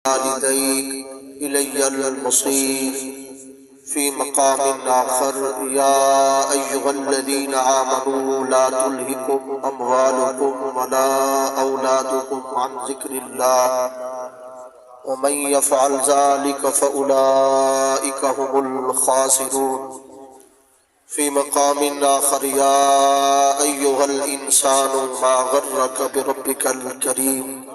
والديك إلي المصير في مقام آخر يا أيها الذين آمنوا لا تلهكم أموالكم ولا أولادكم عن ذكر الله ومن يفعل ذلك فأولئك هم الخاسرون في مقام آخر يا أيها الإنسان ما غرك بربك الكريم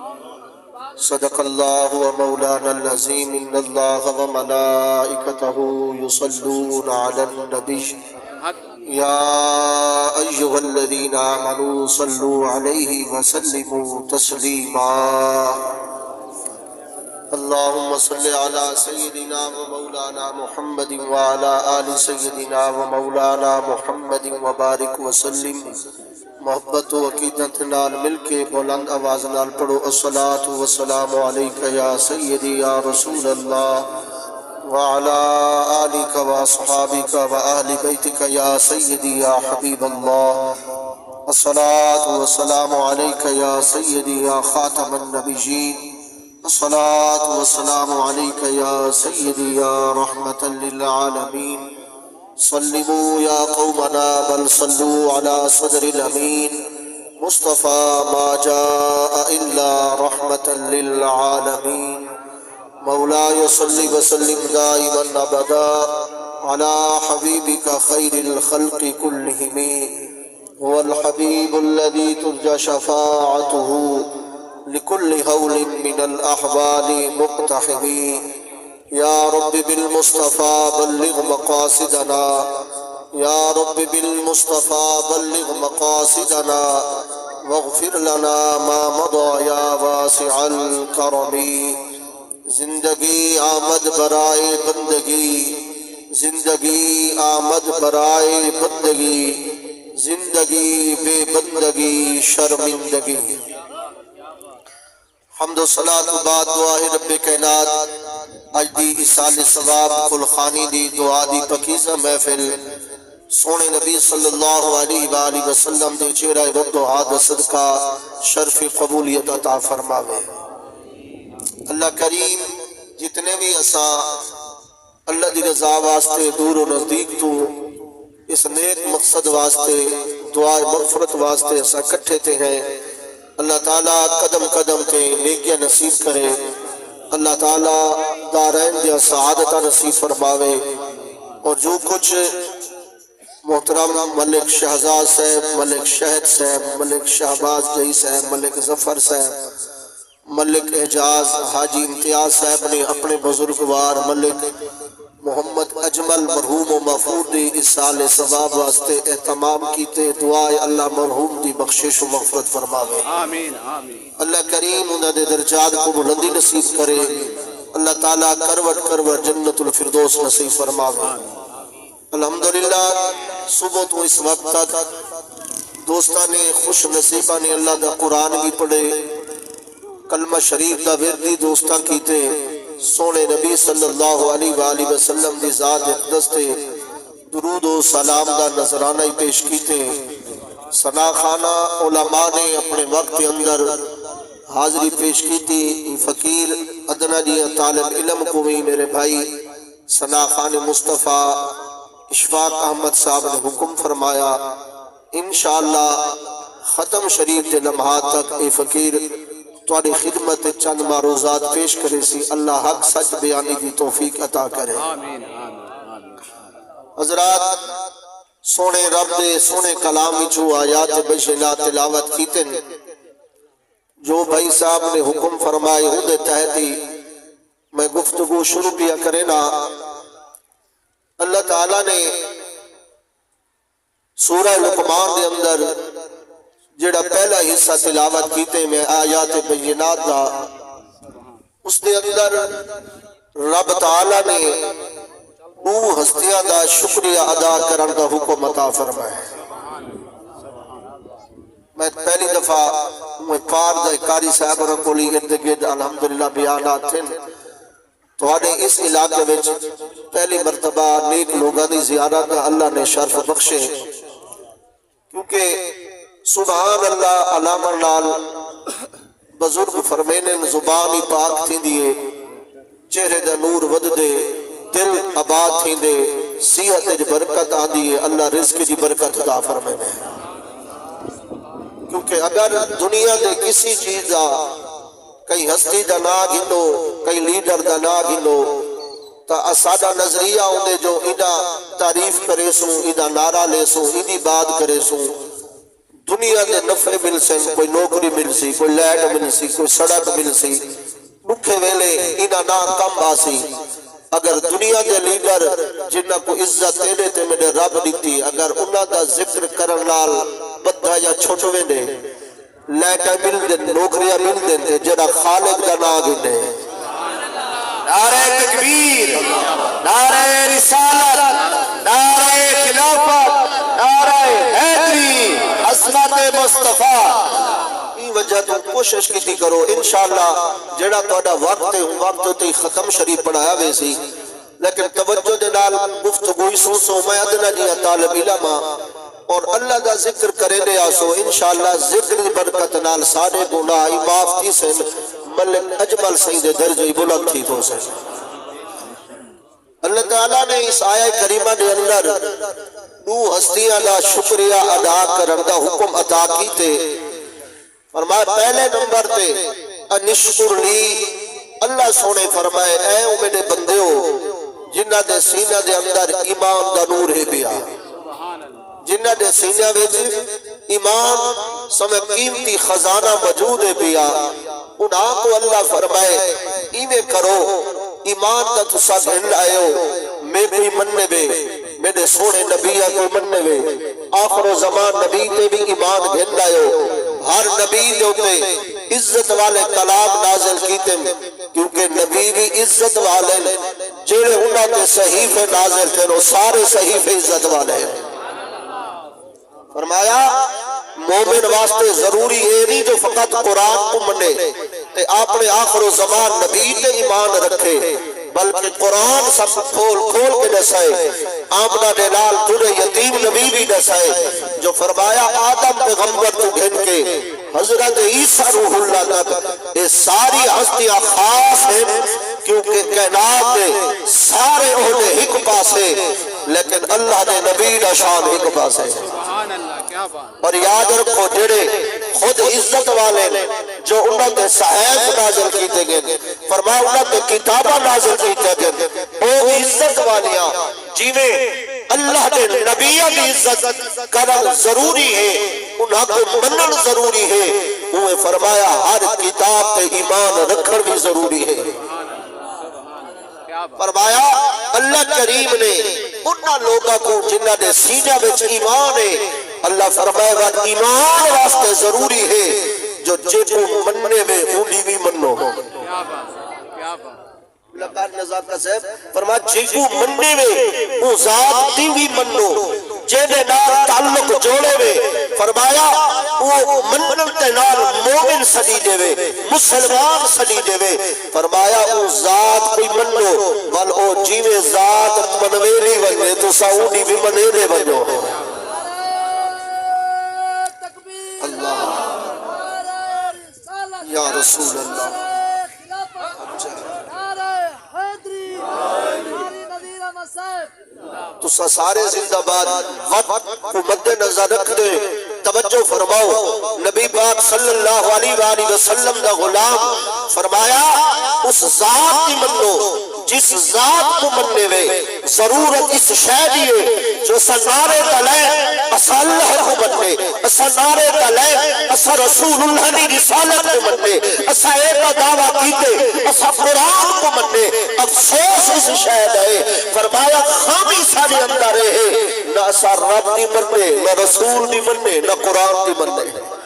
صدق الله ومولانا العظيم إن الله وملائكته يصلون على النبي يا أيها الذين آمنوا صلوا عليه وسلموا تسليما اللهم صل على سيدنا ومولانا محمد وعلى آل سيدنا ومولانا محمد وبارك وسلم محبت و عقیدت نال مل کے بلند آواز نال پڑھو الصلاۃ والسلام علیک یا سیدی یا رسول اللہ وعلی آلک و اصحابک و اہل بیتک یا سیدی یا حبیب اللہ الصلاۃ والسلام علیک یا سیدی یا خاتم النبیین الصلاۃ والسلام علیک یا سیدی یا رحمۃ للعالمین سلموا یا قومنا بل صلوا على صدر الامین مصطفى ما جاء الا رحمۃ للعالمین مولاي صل وسلم دائما ابدا على حبيبك خير الخلق كلهم هو الحبيب الذي ترجى شفاعته لكل هول من الاحوال مقتحم یا رب بالمصطفى بلغ مقاصدنا یا رب بالمصطفى بلغ مقاصدنا واغفر لنا ما مضى یا واسع الکرم زندگی آمد برائے بندگی زندگی آمد برائے بندگی زندگی بے بندگی شرمندگی حمد و صلاۃ و بعد دعا رب کائنات اج دی اصال ثواب خلخانی دی دعا دی پکیزہ محفل سونے نبی صلی اللہ علیہ وآلہ وسلم دے چہرہ رب دعا دا صدقہ شرف قبولیت عطا فرماوے اللہ کریم جتنے بھی اساں اللہ دی رضا واسطے دور و نزدیک تو اس نیک مقصد واسطے دعا مغفرت واسطے اساں کٹھے تے ہیں اللہ تعالیٰ قدم قدم تے نیکیاں نصیب کرے اللہ تعالیٰ دارین دیا سعادتہ نصیب فرماوے اور جو کچھ محترم ملک شہزاد صاحب ملک شہد صاحب ملک شہباز جئی صاحب ملک ظفر صاحب ملک اعجاز حاجی امتیاز صاحب نے اپنے بزرگوار ملک محمد اجمل مرحوم و مغفور دی اس سال ثواب واسطے اہتمام کیتے دعائے اللہ مرحوم دی بخشش و مغفرت فرماوے آمین آمین اللہ کریم انہاں دے درجات کو بلندی نصیب کرے اللہ تعالیٰ کروٹ کروٹ جنت الفردوس نصیب فرماوے الحمدللہ صبح تو اس وقت تک دوستان نے خوش نصیبہ نے اللہ دا قرآن بھی پڑھے کلمہ شریف دا وردی دوستان کیتے سونے نبی صلی اللہ علیہ وآلہ وسلم دی ذات اقدس تے درود و سلام دا نظرانہ ہی پیش کیتے ثنا خانہ علماء نے اپنے وقت کے اندر حاضری پیش کی تھی فقیر ادنا جی طالب علم کو بھی میرے بھائی ثنا خان مصطفیٰ اشفاق احمد صاحب نے حکم فرمایا انشاءاللہ ختم شریف کے لمحات تک اے فقیر تواڈی خدمت چند معروضات پیش کرے سی اللہ حق سچ بیانی دی توفیق عطا کرے آمین آمین حضرات سونے رب دے سونے کلام جو آیات بشنا تلاوت کیتے جو بھائی صاحب نے حکم فرمائے ہوں دے تحتی میں گفتگو شروع کیا کرے نا اللہ تعالیٰ نے سورہ لقمان دے اندر جڑا پہلا حصہ تلاوت کیتے میں آیات بینات دا اس دے اندر رب تعالیٰ نے وہ ہستیاں دا شکریہ ادا کرن دا حکم عطا فرمائے میں پہلی دفعہ پار دا کاری صاحب رکولی ارد گرد الحمدللہ بیانات تھے تو آنے اس علاقے میں پہلی مرتبہ نیک لوگاں دی زیارت اللہ نے شرف بخشے کیونکہ سبحان اللہ علامہ لال بزرگ فرمینے زبانی پاک تھی دیئے چہرے دا نور وددے دل آباد تھیندے صحت وچ برکت آندی ہے اللہ رزق دی برکت عطا فرمائے کیونکہ اگر دنیا دے کسی چیز دا کئی ہستی دا نا گھنو کئی لیڈر دا نا گھنو تا اسادہ نظریہ ہوندے جو ایڈا تعریف کرے سوں ایڈا نعرہ لے سوں ایڈی بات کرے سوں دنیا دے نفع مل سن کوئی نوکری مل سی کوئی لائٹ مل سی کوئی سڑک مل سی رکھے ویلے ایڈا نا کم آسی اگر دنیا دے لیڈر جنہ کو عزت تیرے تے میرے رب دیتی اگر انہاں دا ذکر کرن نال بدھا یا چھوٹ ویندے لائٹا مل دے نوکریاں مل دے جڑا خالق دا نا گھنے نعرہ تکبیر، نعرہ رسالت، نعرہ خلافت، نعرہ حیدری، عظمت مصطفیٰ. این وجہ تو کوشش کی کرو انشاءاللہ جڑا توڑا وقت ہے وقت تو ختم شریف پڑھایا وے سی لیکن توجہ دے نال گفتگوئی سو میں ادنا جی طالب علم اور اللہ دا ذکر کرے لے آسو انشاءاللہ ذکر دی برکت نال سارے گناہ معاف تھی سن ملک اجمل سید درجہ بلند تھی تو سے اللہ تعالیٰ نے اس آیہ کریمہ دے اندر دو ہستیاں دا شکریہ ادا کرن دا حکم عطا کیتے فرمائے پہلے نمبر تے انشکر لی اللہ سونے فرمائے اے میرے بندے ہو جنہ دے سینہ دے اندر ایمان دا نور ہے بیا جنہ دے سینہ ویچ ایمان سمیں قیمتی خزانہ موجود ہے بیا انہاں کو اللہ فرمائے ایویں کرو ایمان دا تسا گھن لائے ہو میں بھی مننے بے میرے سونے نبیہ کو مننے بے آخر و زمان نبی تے بھی ایمان گھن لائے ہو ہر نبی دے ہوتے عزت والے کلام نازل کیتے کیونکہ نبی بھی عزت والے جیڑے انہاں تے صحیفے نازل تھے وہ سارے صحیفے عزت والے ہیں فرمایا مومن واسطے ضروری ہے نہیں جو فقط قرآن کو منے تے اپنے آخر و زمان نبی تے ایمان رکھے بلکہ قرآن سب کھول کھول کے دسائے آمنہ دلال تُرے یتیم نبی بھی دسائے جو فرمایا آدم پیغمبر تو گھن کے حضرت عیسیٰ روح اللہ تک یہ ساری ہستیاں خاص ہیں کیونکہ کائنات دے سارے اہلِ حق پاسے لیکن اللہ نے نبی دا شان حق پاسے اور یاد رکھو جڑے خود عزت والے جو انہوں نے صحیح نازل کیتے گئے فرمایا انہوں نے کتابہ نازل کیتے گئے وہ عزت والیاں جیویں اللہ کے نبیہ کی عزت کرن ضروری ہے انہاں کو منن ضروری ہے انہیں فرمایا ہر کتاب تے ایمان رکھن بھی ضروری ہے فرمایا اللہ کریم نے انہاں لوگوں کو جنہاں نے سینہ بچ ایمان ہے اللہ فرمائے گا ایمان واسطے ضروری ہے جو جیکو مننے میں اونی بھی منو ہو لکار نظام کا صاحب فرمایا جیکو مننے میں وہ ذات دی بھی منو جیدے نال تعلق جوڑے میں فرمایا وہ منن تے نال مومن سلی دے وے مسلمان سلی دے وے فرمایا وہ ذات کوئی منو ول او جیوے ذات منویری وجہ تو سعودی بھی منیرے وجہ اللہ یا رسول اللہ تو سارے زندہ باد وقت کو مد نظر رکھ دے توجہ فرماؤ نبی پاک صلی اللہ علیہ وسلم دا غلام فرمایا اس ذات کی منو جس ذات کو مننے وے ضرورت اس شہدیے جو سنارے تلے اسا اللہ کو مننے اسا نارے تلے اسا رسول اللہ نے رسالت کو مننے اسا ایک دعویٰ کیتے اسا قرآن کو مننے افسوس اس شہد ہے فرمایا خامی سارے اندر ہے نہ اسا رب دی مننے نہ رسول دی مننے نہ قرآن دی مننے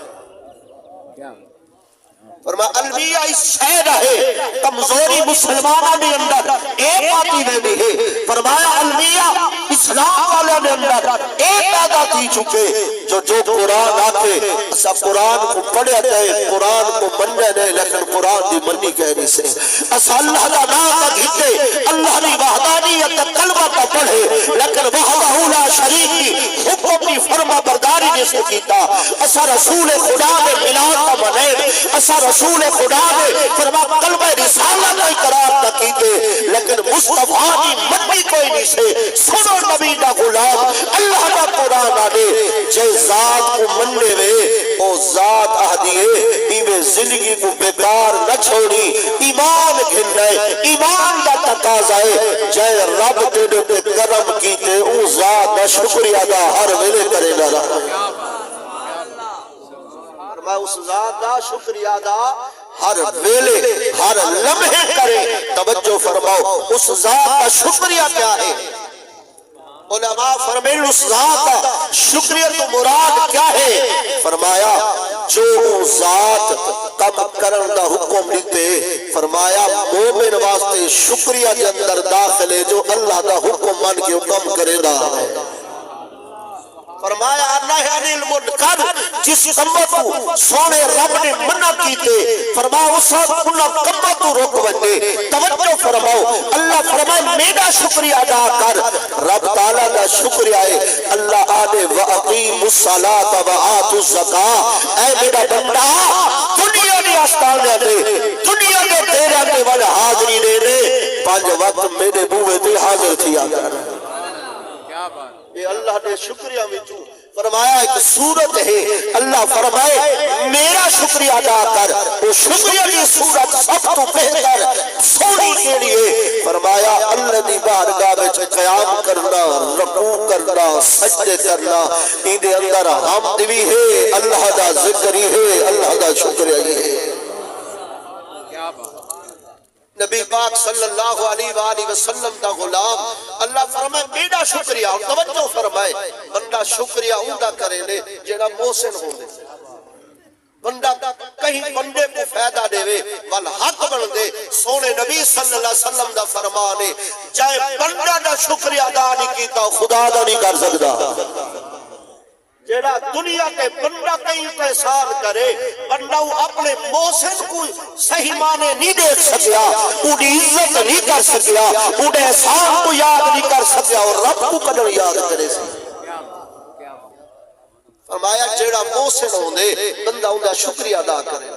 فرمایا المیہ اس شہد ہے کمزوری مسلمانوں نے اندر ایک آتی نہیں ہے فرمایا المیہ اسلام والے نے اندر ایک پیدا تھی چکے جو قرآن آتے اسا قرآن کو پڑھے دے قرآن کو مننے دے لیکن قرآن دی منی کہنی سے اسا اللہ کا نام گھتے اللہ نے وحدانیت کلمہ کا پڑھے لیکن وحدہ لا شریک کی حکم کی فرما برداری جیسے کیتا اسا رسول خدا نے ملاد کا منے اسا رسول خدا نے فرما کلمہ رسالت کا اقرار تک کیتے لیکن مصطفیٰ کی منی کوئی نہیں سے سنو نبی دا غلام اللہ دا قرآن آدے جے ذات کو مننے وے او ذات آدھیے ایوے زندگی کو بیکار نہ چھوڑی ایمان گھننے ایمان دا تقاضا ہے جے رب تیرے تے کرم کیتے او ذات دا شکریہ دا ہر ویلے کرے نہ رہا میں اس ذات دا شکریہ دا ہر ویلے ہر لمحے کرے توجہ فرماؤ اس ذات کا شکریہ کیا ہے علماء فرمائیں اس ذات کا شکریہ تو مراد کیا ہے فرمایا جو ذات کم کرن دا حکم دیتے فرمایا مومن واسطے شکریہ کے اندر داخل ہے جو اللہ دا حکم مان کے حکم کرے دا فرمایا نہی عن المنکر جس کمت کو سونے رب نے منع کیتے فرمایا اس انہاں کمت کو روک بندے توجہ فرماؤ اللہ فرمائے میرا شکریہ ادا کر رب تعالیٰ کا شکریہ ہے اللہ آدھے وَأَقِيمُ الصَّلَاةَ وَآتُوا الزَّكَاةَ اے میرا بندہ دنیا نے آستانے دے دنیا نے تیرے کے والے حاضری دے دے 5 وقت میرے بوئے دے حاضر تھی آگا یہ اللہ نے شکریہ میں جو فرمایا ایک صورت ہے اللہ فرمائے میرا شکریہ ادا کر وہ شکریہ کی صورت سب تو بہتر سونی کے لیے فرمایا اللہ دی بارگاہ میں قیام کرنا رکوع کرنا سجدے کرنا اندے اندر حمد بھی ہے اللہ دا ذکر ہی ہے اللہ دا شکریہ ہی ہے نبی پاک صلی اللہ علیہ وآلہ وسلم دا غلام اللہ فرمائے میرا شکریہ اور توجہ فرمائے بندہ شکریہ اوندا کرے لے جیڑا محسن ہوں دے بندہ کہیں بندے کو فائدہ دے وے والحق بن دے سونے نبی صلی اللہ علیہ وسلم دا فرمانے چاہے بندہ دا شکریہ ادا نہیں کیتا خدا دا نہیں کر سکتا جیڑا دنیا کے بندہ کہیں کا احسان کرے بندہ اپنے محسن کو صحیح معنی نہیں دیکھ سکیا انہیں عزت نہیں کر سکیا انہیں احسان کو یاد نہیں کر سکیا اور رب کو قدر یاد کرے سکیا فرمایا جیڑا محسن ہوندے بندہ انہیں شکریہ ادا کرے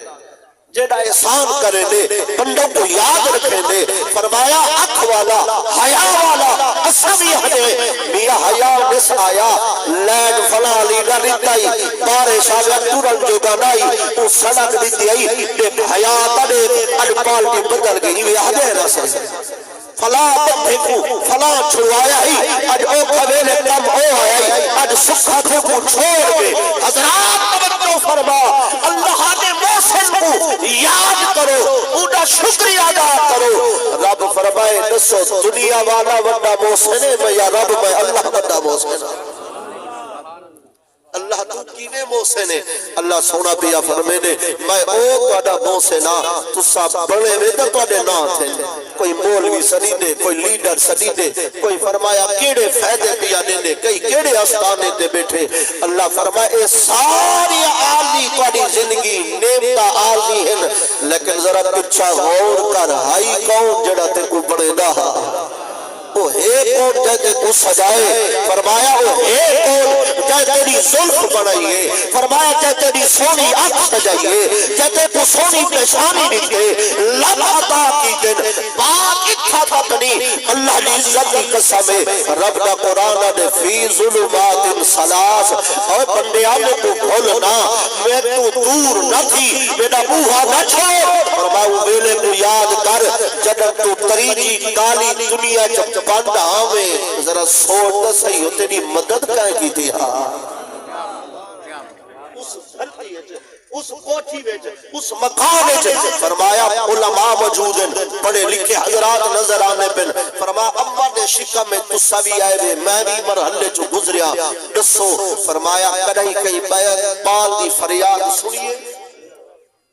جیڑا احسان کرے دے بندوں کو یاد رکھے دے فرمایا اکھ والا حیا والا اسمی ہدے میاں حیا نس آیا لین فلا لیڈا ریتائی بارش آیا تورن جو بنائی وہ سڑک دیتی آئی دے حیا تڑے اڈپال کی بدل گئی وہ ہدے رسے فلا بندھے فلا چھوایا ہی اج او کھویلے کم ہو آیا اج سکھا تھے کو چھوڑ گے حضرات توجہ فرما اللہ نے محسن کو یاد کرو اونہا شکریہ ادا کرو رب فرمائے نسو دنیا والا وڈا محسن ہے میں یا رب میں اللہ وڈا محسن ہے اللہ تو کینے محسن ہے اللہ سونا پیا فرمینے میں او توڑا محسن ہاں تو سب بڑے ویدہ توڑے نہ تھے کوئی مولوی سنی دے کوئی لیڈر سنی دے کوئی فرمایا کیڑے فیدے پیا دینے کئی کیڑے آستانے دے بیٹھے اللہ فرمائے اے ساری آلی توڑی زندگی نیمتا آلی ہیں لیکن ذرا کچھا غور کر ہائی کون جڑا تے کو بڑے دا وہ ہے کون جائے کو سجائے فرمایا وہ ہے کون جائے تیری ظلف بنائیے فرمایا جائے تیری سونی آنکھ سجائیے جائے کو سونی پیشانی نکے لب عطا کی دن بات اتھا تکنی اللہ نے عزت کی قسم رب کا قرآن نے فی ظلمات سلاس اور بندے آنے کو بھولنا میں تو دور نہ تھی میرا بوہا نہ چھوڑ فرمایا وہ ویلے کو یاد کر جب تو تریجی کالی دنیا جب بندہ آوے ذرا سوڑ دا صحیح ہو تیری مدد کہیں کی تھی اس کوٹھی ویچ اس مقام ویچ فرمایا علماء موجود ہیں پڑھے لکھے حضرات نظر آنے پن فرمایا اما نے شکا میں تسا بھی آئے وے میں بھی مرحلے چو گزریا دسو فرمایا کڑھائی کئی پال دی فریاد سنیے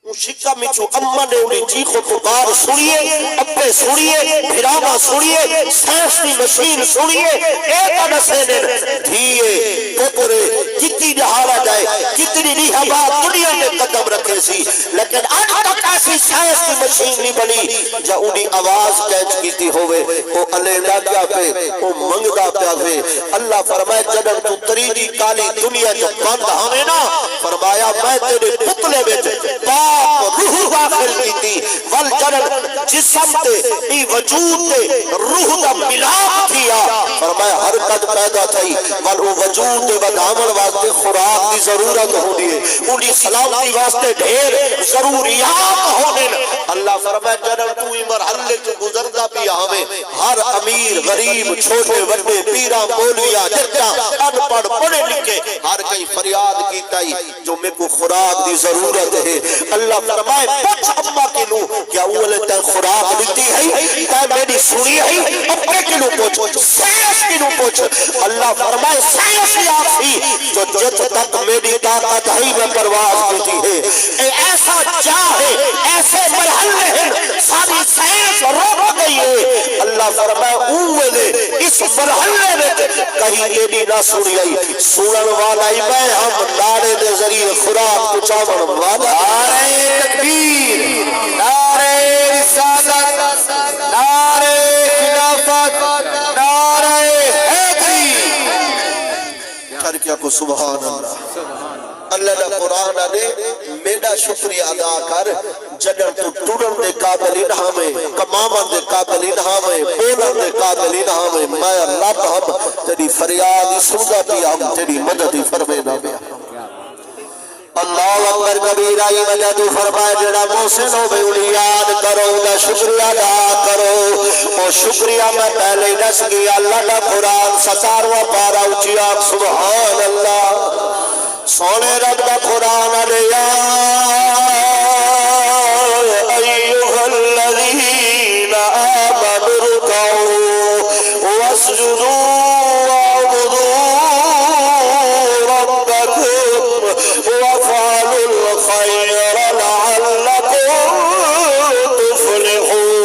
شکا میں چھو اممہ نے انہیں چیخ و پکار سنیے اپنے سنیے بھراما سنیے سینس کی مشین سنیے ایک نسینر دھیئے پپرے کتنی نہارا جائے کتنی نیحبات دنیا میں قدم رکھے سی لیکن آج تک ایسی سینس کی مشین نہیں بنی جا انہیں آواز کیچ کیتی ہوئے وہ علیدہ کیا پہ وہ منگدہ پہ پہ اللہ فرمائے جنر تو تریجی کالی دنیا جب بند ہمیں نا فرمایا میں تیرے پتلے بیٹے پاک روح داخل کی تھی والجلد جسم تے ای وجود تے روح دا ملاپ تھیا فرمایا حرکت پیدا تھی والو وجود تے ودامن واسطے خوراک دی ضرورت ہونی ہے انہی سلامتی واسطے ڈھیر ضروریات ہونے اللہ فرمایا جنر تو ہی مرحلے جو گزردہ بھی ہمیں ہر امیر غریب چھوٹے وڈے پیرا مولویا جرجا ان پڑھ پڑھے لکھے ہر کئی فریاد کیتا ہی جو میں کو خوراک دی ضرورت ہے اللہ فرمائے پوچھ اممہ کے لو کیا اولے تے خوراک لیتی ہے تے میری سنی ہے اپنے کے لو پوچھ سیس کے لو پوچھ اللہ فرمائے سیس یافی جو جت تک میری طاقت ہے میں پرواز ہوتی ہے اے ایسا چاہے ایسے مرحلے ہیں ساری سیس روک گئی ہے اللہ فرمائے اولے اس مرحلے میں کہیں یہ بھی نہ سنی آئی سنن والا ہی میں ہم نعرے دے ذریعے خوراک پچاون والا نعرہ تکبیر، نعرہ رسالت، نعرہ خلافت، نعرہ حیدری۔ کر کیا کو سبحان اللہ اللہ دا قرآن نے میرا شکریہ ادا کر جنر تو ٹوڑن دے قابلین ہمیں کمامن دے قابلین ہمیں بولن دے قابلین ہمیں میں رب ہم تیری فریادی سنگا بھی ہم تیری مددی فرمینا بھی اللہ اکبر کبیرہ یہ وجہ تو فرمائے جڑا محسن ہو بھئی یاد کرو دا شکریہ ادا کرو اور شکریہ میں پہلے ہی نس گیا اللہ دا قرآن 17واں پارہ اونچی آنکھ سبحان اللہ سونے رب دا قرآن علیہ ایوہ الذین آمنوا ارکعوا واسجدوا واعبدوا ربکم وافعلوا الخیر لعلکم تفلحون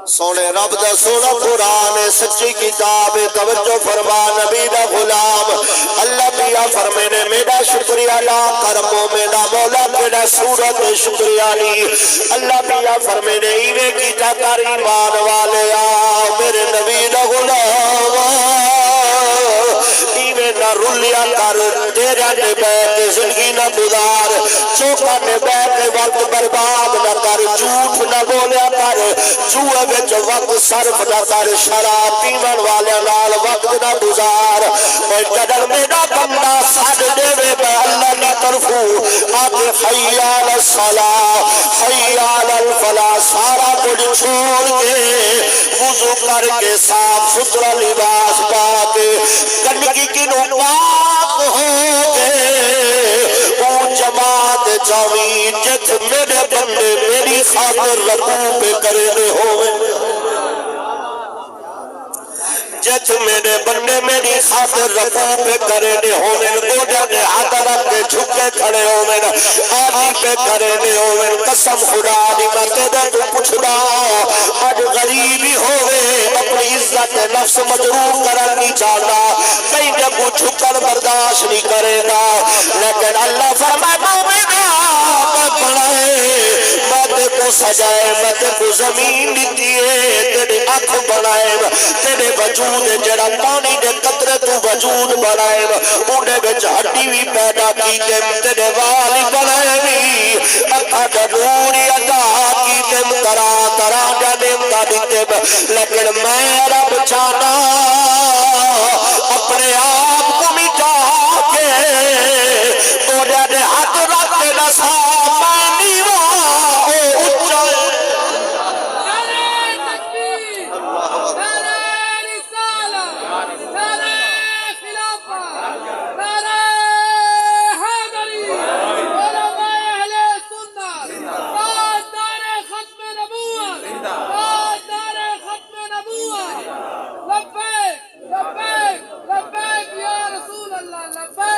سونے رب دا سونا قرآن سچی کتاب توجہ فرما نبی دا غلام اللہ پیا فرمینے میرا شکریہ لا کرمو میرا مولا میرا سورت شکریہ لی اللہ پیا فرمینے ایوے کی کر ایمان والے آ میرے نبی دا غلام ایوے نہ رلیا کر تیرے نے بیت زندگی نہ گزار چوکا نے بیت وقت برباد نہ کر جھوٹ نہ بولیا کر جوہ بچ وقت صرف نہ کر شراب پیون والے نال وقت نہ گزار اور جدر میرا بندہ ساتھ دے بے اللہ نہ طرفو آتے حیال الصلاة حیال الفلاح سارا کچھ چھوڑ کے وضو کر کے صاف ستھرا لباس پا کے گندگی کی نو پاک ہو گئے او جماعت جاوی جت میرے بندے میری خاطر رکوع پہ کرنے ہوئے جت میرے بندے میری خاطر رکوع پہ کرنے ہوئے گوڑے نے ہاتھ رکھ کے جھکے کھڑے ہوئے آدھی پہ کرنے ہوئے قسم خدا دی میں تیرے تو پوچھنا آج غریبی ہوئے اپنی عزت نفس مجروح کرنی چاہتا کہیں جب وہ جھکر برداشت نہیں کرے گا لیکن اللہ فرمائے مومنہ میں بڑھائے میں کو سجائے میں کو زمین دیتی ہے تیرے آنکھ بڑھائے تیرے وجود جڑا پانی دے قطرے تو وجود بڑھائے انہیں بچ ہڈی بھی پیدا کی تیرے والی بڑھائے بھی اکھا جنوری عطا کی تم ترا ترا جنم تا دیتے لیکن میں رب چاہنا اپنے آپ کو مٹا کے توڑے دے ہاتھ رکھ نسا مانی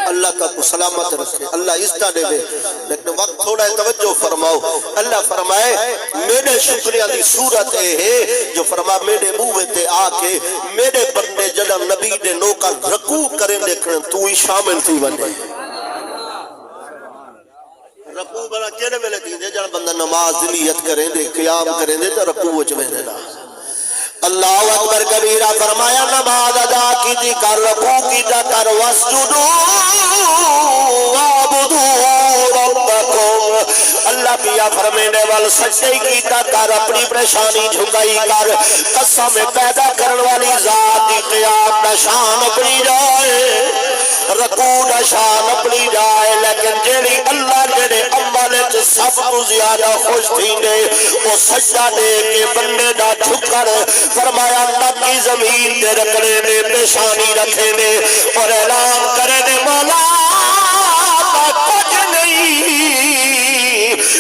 اللہ کا کو سلامت رکھے اللہ عزت دے دے لیکن وقت تھوڑا توجہ فرماؤ اللہ فرمائے میرے شکریہ دی صورت ہے جو فرما میرے منہ میں تے آ کے میرے بندے جڑا نبی دے نوکر رکوع کریں دیکھنے تو ہی شامل تھی بنے رکوع بنا کیڑے ویلے تھی دے جڑا بندہ نماز نیت کریں دے قیام کریں دے تے رکوع وچ ویندے نا اللہ اکبر کبیرہ فرمایا نماز ادا کی تھی کر رکوع کی تھا کر واسجدوا وعبدوا ربکم اللہ پیا فرمینے وال سجدے کی تھا کر اپنی پریشانی جھکائی کر قسم پیدا کرن والی ذات دی قیام دا شان اپنی جائے رکوع دا شان اپنی جائے لیکن جیڑی اللہ جیڑے عمل سب تو زیادہ خوش تھی نے وہ سجدہ دے کے بندے دا جھکر فرمایا نکی زمین دے رکھنے نے پیشانی رکھے نے اور اعلان کرے نے مولا کچھ نہیں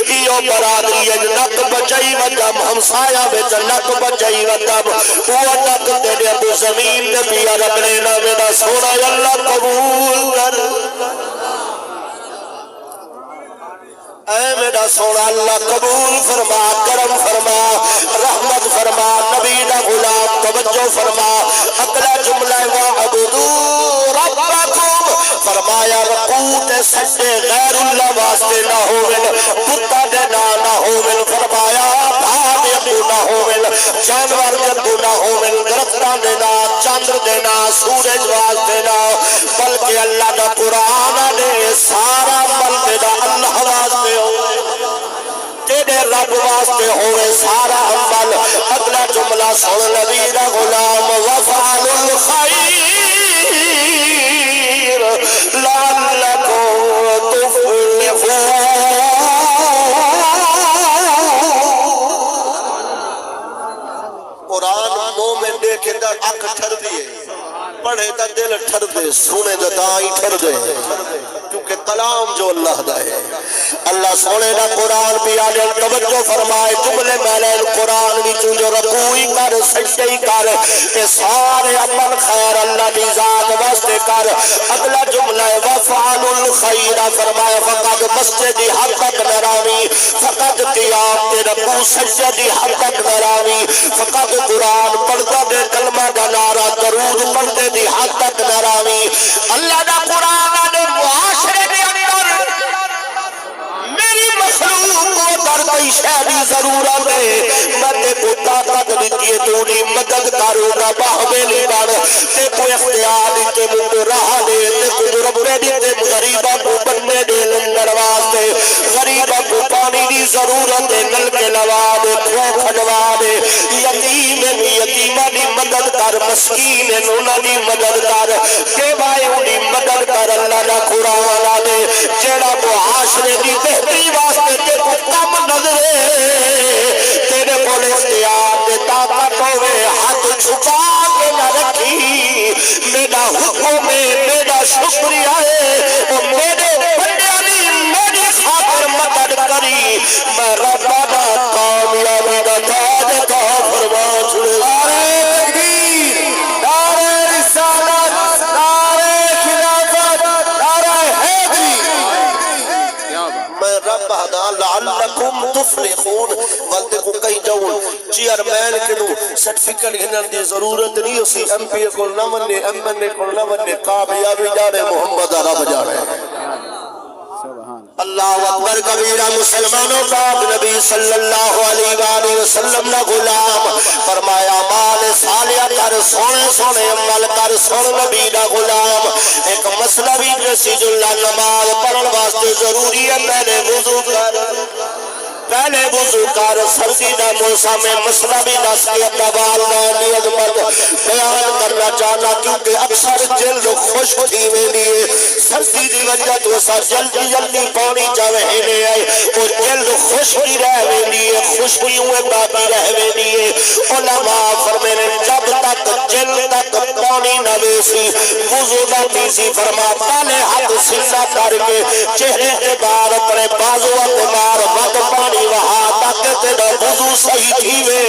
ایو برادری نک بچائی ودم ہمسایا بچ نک بچائی ودم وہ نک تیرے ابو زمین دے پیا رکھنے نا میرا سونا اللہ قبول کر اے میرا سونا اللہ قبول فرما کرم فرما رحمت فرما نبی دا غلام توجہ فرما اگلا جملہ وَعَبُدُوا رَبَّكُمْ فرمایا رکوع تے سجدے غیر اللہ واسطے نہ ہوون بتاں دے نہ ہوون فرمایا بھاگ اگو نہ ہوون جانور اگو نہ ہوون درختاں دے نہ چاندر دے نہ سورج واسطے نہ بلکہ اللہ دا قرآن دے سارا عمل دا اللہ واسطے تیرے رب واسطے ہوئے سارا عمل اگلا جملہ سن نبی دا غلام وفعلوا الخیر لعلکم تفلحون قرآن مومن دیکھے دا اکھ ٹھر دیئے پڑھے تا دل ٹھر دے سنے دا دائی ٹھر دے کیونکہ کلام جو اللہ دا ہے اللہ سونے دا قرآن بھی آلے توجہ فرمائے جملے میلے قرآن بھی جو رکوعی کر سجدی کر اے سارے عمل خیر اللہ دی ذات واسطے کر اگلا جملہ وفعلوا الخیر فرمائے فقط مسجدی حد تک نرامی فقط قیام تے رکوع سجدی حد تک نرامی فقط قرآن پڑھتا دے کلمہ دا نعرہ درود پڑھتے دی حد تک نرامی اللہ دا قرآن دے معاشرے دے اندر میری مخلوق کو در کوئی شہدی ضرورت ہے میں کو طاقت دیتی تو نہیں مدد کروں گا باہمیلی بڑھ تے کو اختیار دیتے مجھے راہ دے تے کو ربے دیتے غریبہ کو بننے دے لنگر واسطے غریبہ کو پانی دی ضرورت ہے نل کے لوا دے کھو کھڑوا دے یتیمہ دی مدد کر مسکین نونا دی مدد کر کہ بھائی انہی مدد کر اللہ دا قرآن دے جیڑا معاشرے دی بہتری واسطے تے کو کم نظرے تیرے کول اختیار دے طاقت ہوئے ہاتھ چھپا کے نہ رکھی میرا حکم ہے میرا شکریہ ہے وہ میرے بندے دی میری خاطر مدد کری میں ربنا کامیابی دا تاج کا فرما چھوڑے نعرہ تکبیر نعرہ رسالت نعرہ خلافت نعرہ حیدری میں رب ہدا لعلکم تفلحون غلطے کو کہیں جاؤں چیئرمین کے نو سرٹیفکیٹ گھنن دی ضرورت نہیں اسی ایم پی کو نہ مننے ایم این اے کو نہ مننے کامیابی جانے محمد عرب جانے اللہ اکبر کبیرہ مسلمانوں کا نبی صلی اللہ علیہ وآلہ وسلم نے غلام فرمایا مال صالح کر سونے سونے عمل کر سن نبی دا غلام ایک مسئلہ بھی جیسی جلہ نماز پڑھن واسطے ضروری ہے پہلے وضو کر سردی دا موسم میں مسئلہ بھی دس کے اپنا والدہ عظمت بیان کرنا چاہنا کیونکہ اکثر جلد خشک تھی میں لیے سردی دی وجہ تو سا جلدی جلدی پانی چاہے لے آئے اور جلد خشکی رہ میں لیے خشکی ہوئے باقی رہ میں لیے علماء فرمینے جب تک جلد تک پانی نہ ویسی وضو نہ تیسی فرما پہلے حد سلہ کر کے چہرے کے بار اپنے بازو اپنے مار وقت پانی وہاں تک تیرا وضو صحیح تھی وے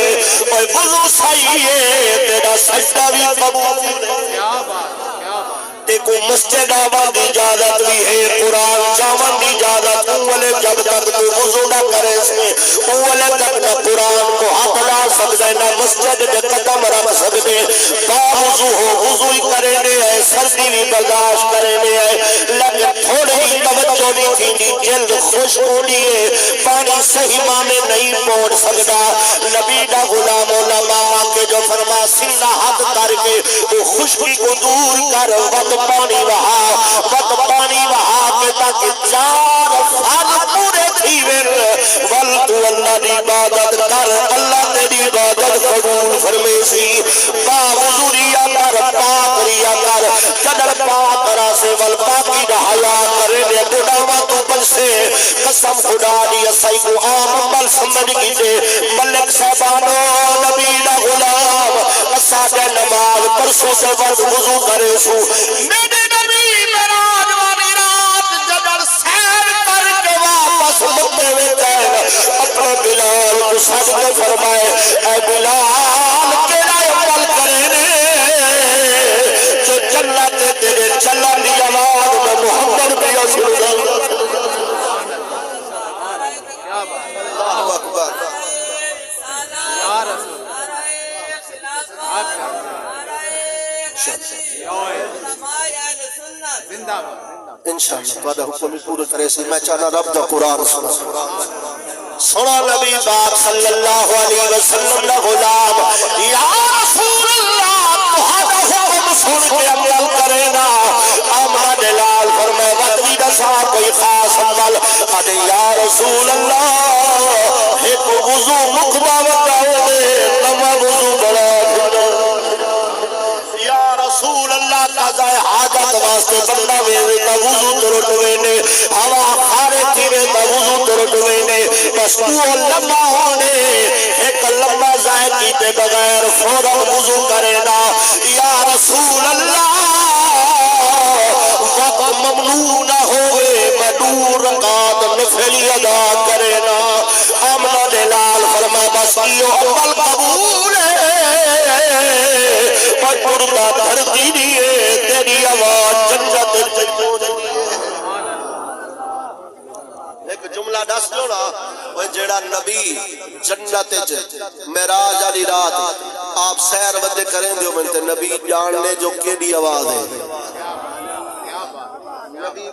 اور وضو صحیح ہے تیرا سجدہ بھی قبول ہے کو مسجد آباد کی اجازت بھی ہے قرآن چاون کی اجازت اولے جب تک تو وضو نہ کرے سے اولے تک نہ قرآن کو ہاتھ لا سکتے نہ مسجد کے قدم رکھ سکتے با وضو ہو وضو ہی کرے ہے سردی بھی برداشت کرے ہے لیکن تھوڑی ہی توجہ نہیں تھی جلد خوش ہونی ہے پانی صحیح معنی نہیں پہنچ سکتا نبی دا غلام علماء کے جو فرما سینہ ہاتھ کر کے وہ خشکی کو دور کر وقت پانی وہا کے تاکہ 4 سال پورے تھی تو اللہ دی عبادت کر اللہ تیری عبادت قبول فرمے سی باوضو ریا کر پاک ریا کر جدر پاک را سے والپاکی دا حیا کرے دے گناہاں تو بچ سے قسم خدا دی اسائی کو عام عمل سمجھ گیتے ملک صاحبانو نبی دا غلام اساتے نماز پرسوں سے ورد وضو کرے سو میرے نبی مراج والی رات جدر سیر کر کے واپس مکتے ہوئے کہنے اپنے بلال کو ساتھ میں فرمائے اے بلال کیڑا عمل کرے جو جنت تیرے چلن دی آواز میں محمد بھی رسول اللہ اللہ اکبر انشاءاللہ تو حکم پورے کرے سے میں چاہنا رب دا قرآن سنا نبی پاک صلی اللہ علیہ وسلم دا غلام یا رسول اللہ تہاڈا حکم سن کے عمل کرے نا آمنا دلال فرمائے وقتی دسا کوئی خاص عمل اڈے یا رسول اللہ ایک وضو مقبہ وقاو دے نما وضو بڑا رسول اللہ قضاء حاجت واسطے بندہ ویوے تا وضو ترٹوے نے ہوا خارے تھیوے تا وضو ترٹوے نے بس تو لمبا ہونے ایک لمبا ظاہر کیتے بغیر فوراً وضو کرے نا یا رسول اللہ وقت ممنوع نہ ہوئے مدور رکعت نفلی ادا کرے نا آمنہ دلال فرما بس کیو عمل قبول ہے اور پردہ دھرتی دیئے تیری آواز جنت ایک جملہ دس جو نا وہ جیڑا نبی جنت معراج والی رات آپ سیر ودے کریں دیو منتے نبی جاننے جو کیڑی آواز ہے نبی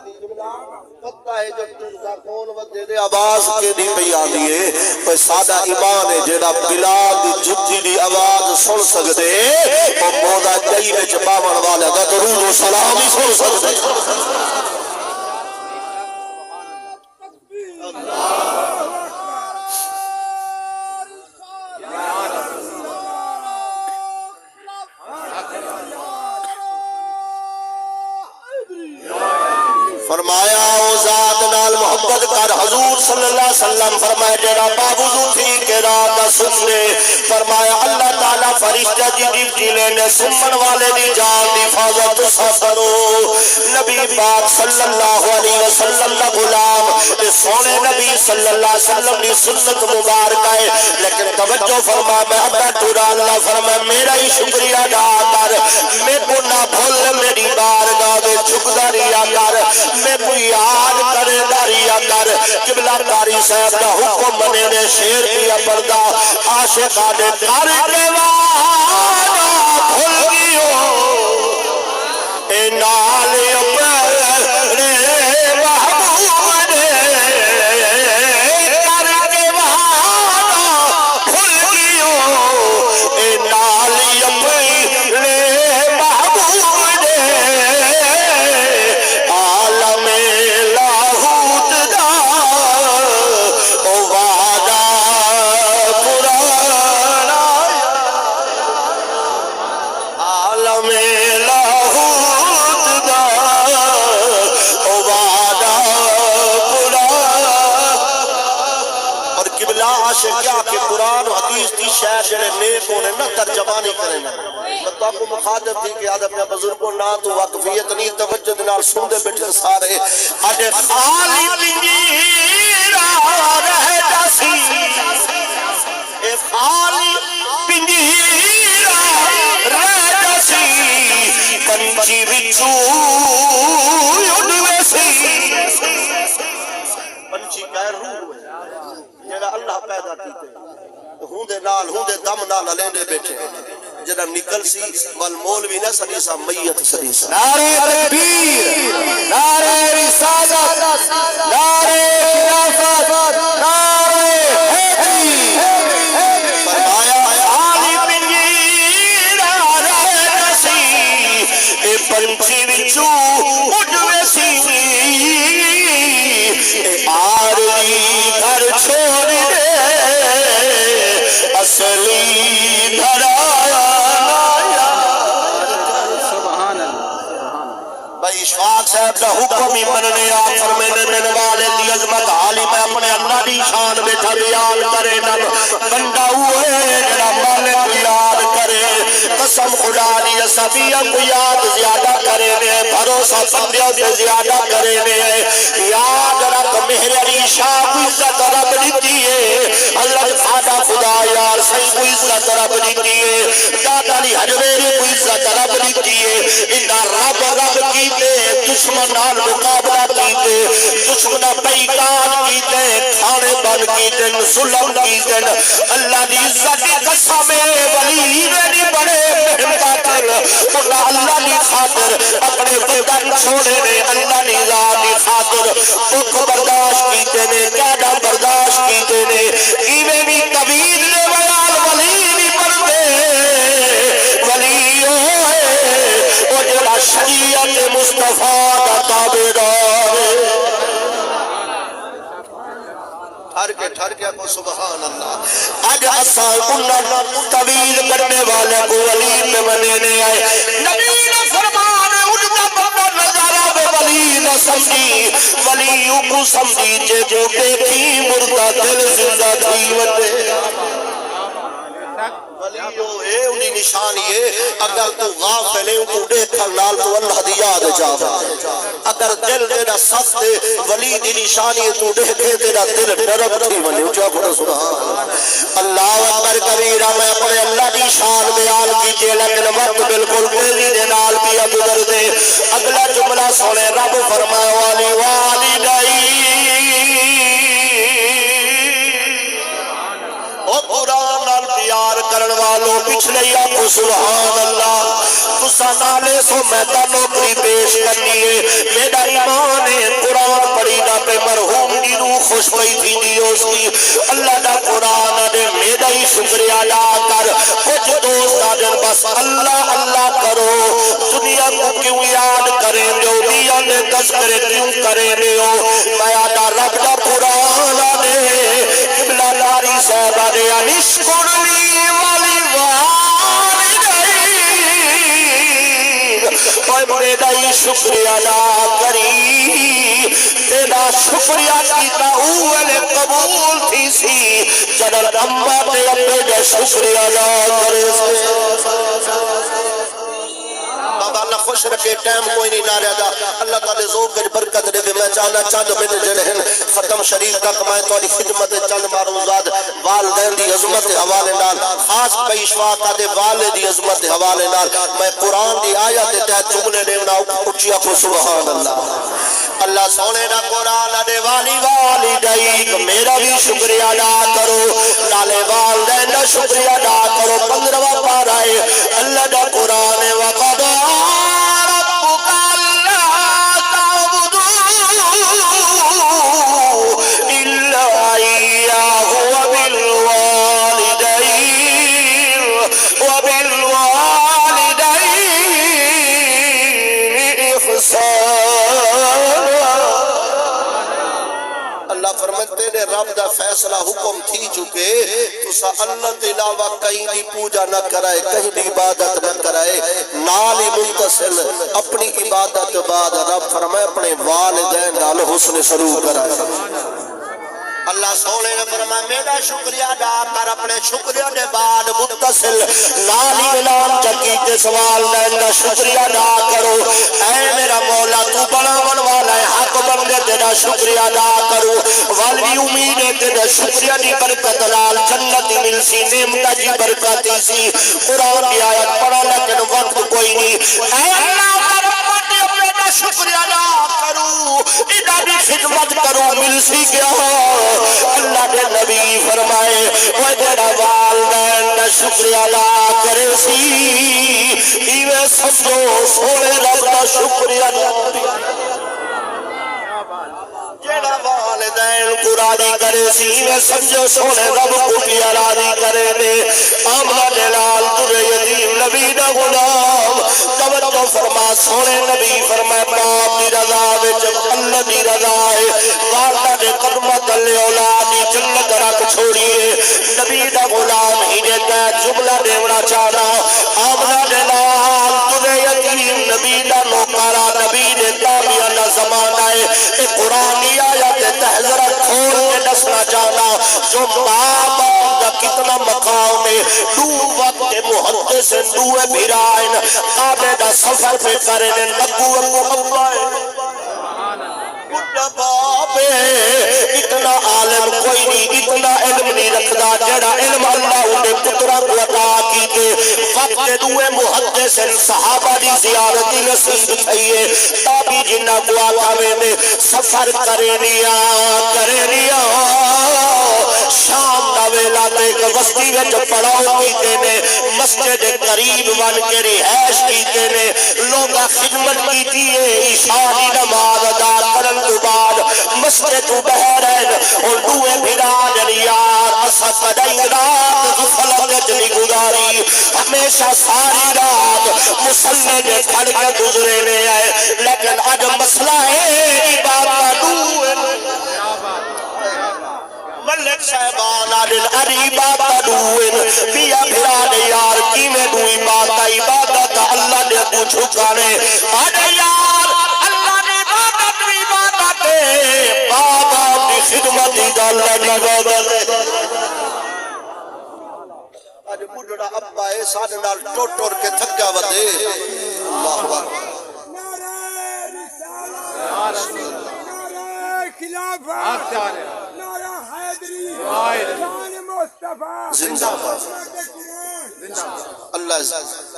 پتہ ہے جو تُرزا کون ودے دے آواز کے دی پہ آدھی ہے کوئی سادہ ایمان ہے جیڑا بلال دی جھجی دی آواز سن سکتے اور مودا جائی میں چپاون والا دا درود و سلام ہی سن سکتے فرمایا او ذات نال محبت کر حضور صلی اللہ علیہ وسلم فرمایا جڑا باوضو تھی کہ رات سن لے فرمایا اللہ تعالیٰ فرشتہ جی ڈیوٹی لینے سنن والے دی جان دی حفاظت سفرو نبی پاک صلی اللہ علیہ وسلم دا غلام سونے نبی صلی اللہ علیہ وسلم دی سنت مبارک ہے لیکن توجہ فرما میں اپنا ٹورا اللہ فرما میرا ہی شکریہ ادا کر میں کو نہ بھول میری بارگاہ میں جھکدا ریا کر میں کو یاد کرے داریا کر قبلہ کاری صاحب دا حکم بنے نے شیر دیا پردہ عاشقہ نے کر کے وعدہ بھول گیو اے نال اپنے محبوب نے کر کے وعدہ بھول گیو اے نال اپنے محبوب نے عالم لاہوت دا او وعدہ پرانا عالم لاہوت دا او وعدہ پرانا اور قبلہ عاشق کیا کہ قرآن و حدیث دی شہر جنہیں نیک ہونے نہ ترجمہ نہیں کریں میں تو آپ کو مخاطب تھی کہ آدھا اپنے بزرگوں نہ تو واقفیت نہیں توجہ دنال سن دے بیٹھے سارے آدھے خالی پنجیرہ رہ جاسی اے خالی پنجیرہ رہ جاسی پنجی بچوں غیر روح ہے جڑا اللہ پیدا کیتے ہوں دے نال ہوں دے دم نال لیندے بیٹھے جڑا نکل سی ول مولوی نہ سدی سا میت سدی سا نعرہ تکبیر نعرہ رسالت نعرہ خلافت نعرہ حیدری فرمایا عالی پنجیر نعرہ نسی اے پنچھی وچوں اٹھ ویسی اے آرلی گھر چھوڑ دے اصلی گھر بھائی اشفاق صاحب دا حکم ہی مننے آپ فرمینے میرے والے دی عظمت عالی میں اپنے اللہ دی شان بیٹھا بیان کرے نب بندہ ہوئے جڑا مالک کو یاد کرے قسم خدا دی عصبیہ کو یاد زیادہ کرے نے بھروسہ بندیوں سے زیادہ کرے نے یاد رکھ مہر شاہ کو عزت رب دیتی ہے حضرت خواجہ خدا یار صحیح کو عزت رب دیتی ہے دادا علی حجویری کو عزت رب دیتی ہے انہا رب رب کی دشمن نال مقابلہ کیتے دشمن پیکان کیتے کھانے بن کیتے ظلم کیتے اللہ دی عزت قسم ولی میری بڑے محبت انہا اللہ دی خاطر اپنے بدن چھوڑے نے اللہ دی ذات دی خاطر دکھ برداشت کیتے نے قیدہ برداشت کیتے نے ایویں بھی طویل نے بیان ولی نہیں پڑھتے ولی ہوئے وہ جڑا شریعت مصطفیٰ کا تابعدار ٹھر کے کو سبحان اللہ آج اصل انہا طویل کرنے والے کو ولی میں بنینے آئے نبی نے فرمانے ان کا بندہ نظارہ بے ولی نہ سمجھی ولیوں کو سمجھی جے جو دیکھی مردہ دل زندہ تھی وندے ولیو اے انہی نشانی ہے اگر تو غافل ہے تو دیکھ کر لال تو اللہ دی یاد جاوا اگر دل تیرا سخت ہے ولی دی نشانی ہے تو دیکھے تیرا دل ڈرب تھی ولی اچھا پڑھو سبحان اللہ اکبر کبیرہ میں اپنے اللہ دی شان بیان کیجئے لیکن وقت بالکل تیزی دے نال پیا گزر دے اگلا جملہ سونے رب فرمائے والی والدائی قرآن نال پیار کرن والوں پچھلے یا کو سبحان اللہ تسا نالے سو میں تا نوکری پیش کرنی ہے میرا ایمان ہے قرآن پڑھی نہ پہ مرحوم دی روح خوش پئی تھی دی اس کی اللہ دا قرآن دے میرا ہی شکریہ ادا کر کچھ دوست آجن بس اللہ اللہ کرو دنیا کو کیوں یاد کریں جو دیا نے تذکرے کیوں کریں ہو میں آدھا رب دا قرآن دے قبلہ داری صاحبہ دے انشکرنی والی والدین میرا شکریہ ادا کری تیرا شکریہ کیتا اول قبول تھی سی جنر امبا تے اپنے دا شکریہ ادا کرے بابا اللہ خوش رکھے ٹائم کوئی نہیں نہ رہا اللہ تعالی ذوق کے برکت دے میں چاہنا چاند میں جڑے ہیں ختم شریف تک میں تہاڈی خدمت چند معروضات والدین دی عظمت حوالے نال خاص پیشوا دے والد دی عظمت حوالے نال میں قرآن دی آیت تے جملے دینا اچیا کو سبحان اللہ اللہ سونے دا قرآن دے والی والدین میرا بھی شکریہ ادا کرو نالے والدین دا شکریہ ادا کرو 15واں پارہ ہے اللہ دا قرآن وقد ربک اللہ تعبدوا الا ایاہ وبالوالدین اللہ فرماتے نے رب دا فیصلہ حکم تھی چکے تو سا اللہ تلاوہ کہیں دی پوجا نہ کرائے کہیں دی عبادت نہ کرائے نالی منتصل اپنی عبادت بعد رب فرمائے اپنے والدین نال حسن سلوک کرائے اللہ سونے نے فرمایا میرا شکریہ ادا کر اپنے شکریہ دے بعد متصل نالی اعلان چکی تے سوال دین دا شکریہ ادا کرو اے میرا مولا تو بناون والا ہے حق بندے تیرا شکریہ ادا کرو والی امید ہے تیرا شکریہ دی برکت لال جنت مل سی نعمت دی برکت سی قرآن کی آیت پڑھا لیکن وقت کوئی نہیں اے اللہ رحمت اپنے شکر ادا کروں ادا دی خدمت کروں مل سی گیا اللہ کے نبی فرمائے وہ جڑا والدین دا شکر ادا کرے سی ایویں سمجھو سونے رب دا شکر ادا جڑا والدین کو راضی کرے سی میں سمجھو سونے رب کو کیا راضی کرے نے آمنہ دلال ترے یتیم نبی دا غلام توجہ فرما سونے نبی فرمائے باپ دی رضا وچ اللہ دی رضا ہے والدہ دے قدمہ تلے اولادی جنت رکھ چھوڑیے نبی دا غلام ہی نے کہا جملہ دیونا چاہنا آمنہ دلال ترے یتیم نبی دا نوکارا نبی نے تابعہ دا زمانہ ہے اے قرآنی آیات تحذرہ کھول کے دسنا چاہنا جو باپ کا کتنا مقام ہے دو وقت محدث دوے بھیرائن کعبے دا سفر پہ کرنے نبوت محبہ ہے بڑا باپ ہے اتنا عالم کوئی نہیں اتنا علم نہیں رکھدا جڑا علم اللہ انہیں پترہ کو عطا کیتے وقت دوے محدث صحابہ دی زیارتی نصیب تھئیے تابی جنہ کو آگاوے میں سفر کرنیا شام دا ویلا تے وسطی وچ پڑاؤ کیتے نے مسجد قریب بن کے رہائش کیتے نے لوگا خدمت کیتی ہے عشاء دی نماز ادا کرن تو بعد مسجد تو بہرین اور دوے بھیرا جنیار اسا کدائی رات غفلت جنی گزاری ہمیشہ ساری رات مسلح دے کھڑ کے گزرے لے آئے لیکن آج مسئلہ ہے عبادت دوے ملک صاحبان آدھل عبادت دوئن بیا بھرا دے یار کی میں دو عبادت اللہ نے کو جھکانے آدھے یار اللہ نے عبادت بابا کی خدمت دا اللہ نے عبادت آج بڑھڑا ابا ہے سادھ نال ٹوٹ ٹوٹ کے تھک جا ودے اللہ اکبر نعرہ خلافت نعرہ حیدری شان مصطفیٰ زندہ اللہ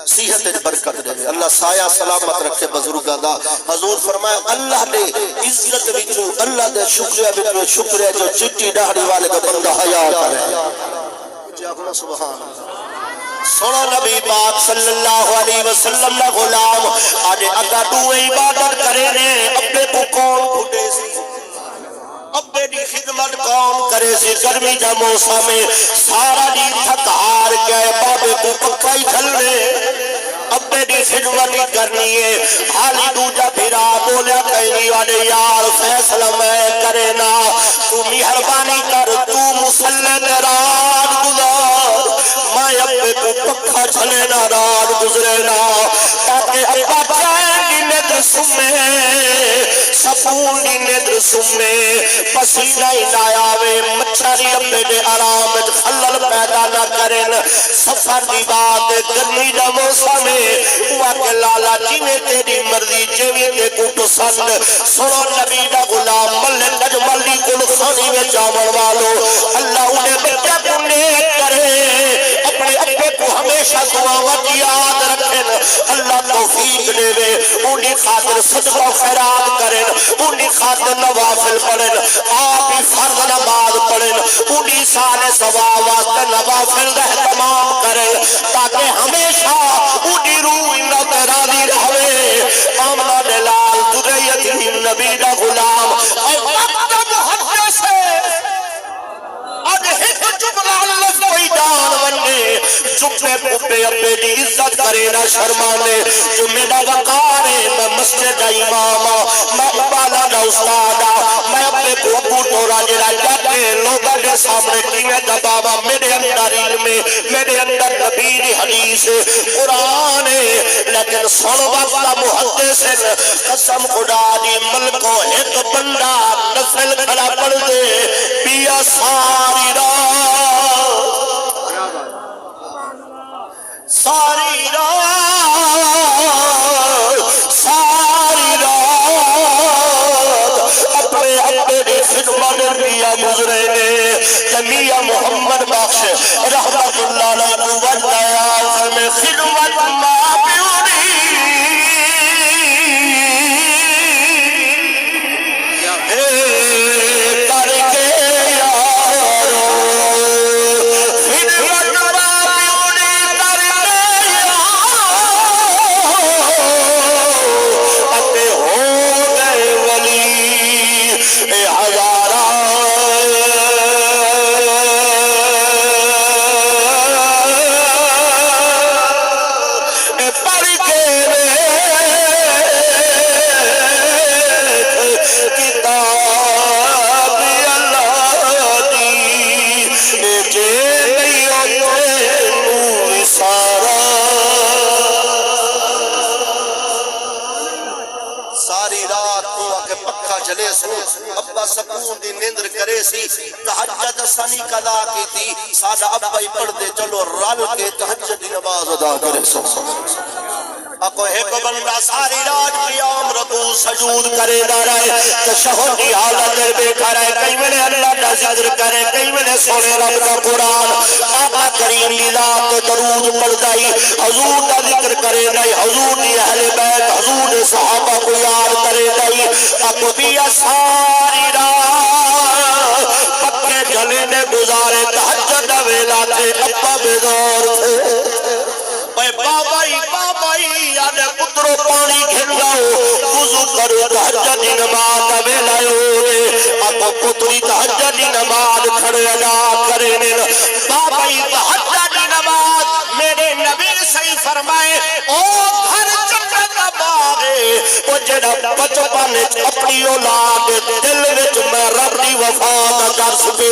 صحت برکت دے اللہ سایہ سلامت رکھے بزرگاں دا حضور فرمایا اللہ دے عزت وچوں اللہ دے شکریہ وچوں شکریہ جو چٹی داڑھی والے کا بندہ حیا کرے جاکنا سبحان اللہ سونا نبی پاک صلی اللہ علیہ وسلم نے غلام آج اگا دو عبادت کرے نے ابے کو کون کھٹے سی ابے دی خدمت کون کرے سی گرمی جا موسم میں سارا دی تھکار گئے بابے کو پکا ہی کھلنے ابے دی خدمت کرنی ہے حالی دوجہ پھرا بولیا کہنی والے یار فیصلہ میں کرے نا تو مہربانی کر تو مسلط رات گزار میں ابے کو پکا چھلے نا رات گزرے نا تاکہ ابا چین دی ندر سمیں سکون دی ندر سمیں پسینہ ہی نایاوے مچھاری ابے دے آرام خلل پیدا نہ کرن سفر دی بات گرمی دا موسم ہوا کہ لالا جیوے تیری مرضی جیوے تے کو پسند سنو نبی دا غلام ملن نجمل دی کل خانی میں جامن والو اللہ انہیں بچہ کو نیک کرے اپنے ابے کو ہمیشہ دعاوت یاد رکھن اللہ توفیق دے وے انہیں خاطر صدقہ خیرات کرن انہیں خاطر نوافل پڑھن آپ ہی فرض نماز پڑھن انہیں سال ثواب نوافل اہتمام کرن تاکہ ہمیشہ انہیں روح انہ راضی رہے آمنہ دلال تجھے یتیم نبی دا غلام اور وقت محدث ہے آج ہیک جملہ اللہ کوئی جان بننے چپے پپے اپنے دی عزت کرے نہ شرمانے جو میرا وقار ہے میں مسجد اماما میں ابالا نہ استادا میں اپنے کو ابو ٹورا جرا جاتے لوگا کے سامنے کیویں دبابا میرے اندر علم میرے اندر نبی حدیث قرآن ہے لیکن سن وقت محدث قسم خدا دی ملکو ایک بندہ نفل کھڑا پڑھ دے پیا ساری رات ساری رات اپنے اپنے دی خدمت پیا گزرے نے میاں محمد بخش رحمت اللہ علیہ وسلم میں خدمت ماں پیونی ابا سکون دی نیندر کرے سی تہجد سنی قضا کی تھی ساڈا ابا ہی پڑھ دے چلو رل کے تہجد دی نماز ادا کرے سو اکو ایک بندہ ساری رات قیام رکوع سجود کرے نہ رہے تشہد کی حالت بیٹھا رہے کئی میں اللہ کا ذکر کرے کئی میں سونے رب کا قرآن آقا کریم کی ذات درود پڑھائی حضور کا ذکر کرے نہیں حضور کی اہل بیت حضور کے صحابہ کو یاد کرے نہیں اکو بھی ساری رات پکے جلے نے گزارے تہجد ویلا تھے ابا بیدار تھے بابائی آدھے پترو پانی گھن جاؤ وضو کرو تہجد نماز ویلا ہوئے اکو پتری تہجد نماز کھڑے ادا کرے بابائی تہجد نماز میرے نبی صحیح فرمائے او گھر جنت کا باغ او جڑا بچپن اپنی اولاد دل وچ میں رب دی وفا دا درس دے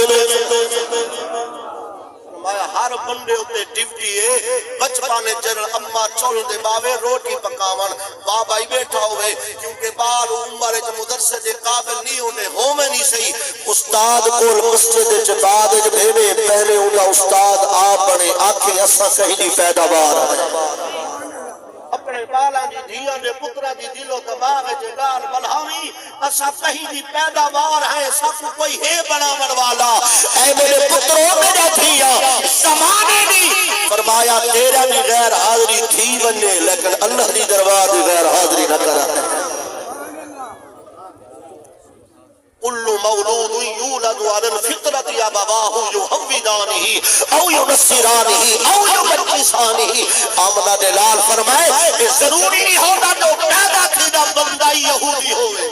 ہر بندے ہوتے ڈیوٹی ہے بچپن جنرل اما چول دے باوے روٹی پکاون بابا ہی بیٹھا ہوئے کیونکہ بال عمر وچ مدرسے دے قابل نہیں ہونے ہوویں نہیں صحیح استاد کول مسجد وچ بعد وچ بھیوے پہلے اوندا استاد آپ بنے آکھے اساں کہیں دی پیداوار ہے اپنے بالاں دی دھیاں دے پتراں دی دل و دماغ وچ گال بلہاوی اساں کہیں دی پیداوار ہے سب کوئی ہے بناون والا اے میرے پترو میرا دھیاں زمانے دی فرمایا تیرا بھی غیر حاضری تھی بنے لیکن اللہ دی دربار دی غیر حاضری نہ کرا كل مولود يولد على الفطرة أبواه يهودانه أو ينصرانه أو يمجسانه آمنہ دلال فرمائے کہ ضروری نہیں ہوتا تو پیدا کیدا بندہ یہودی ہوئے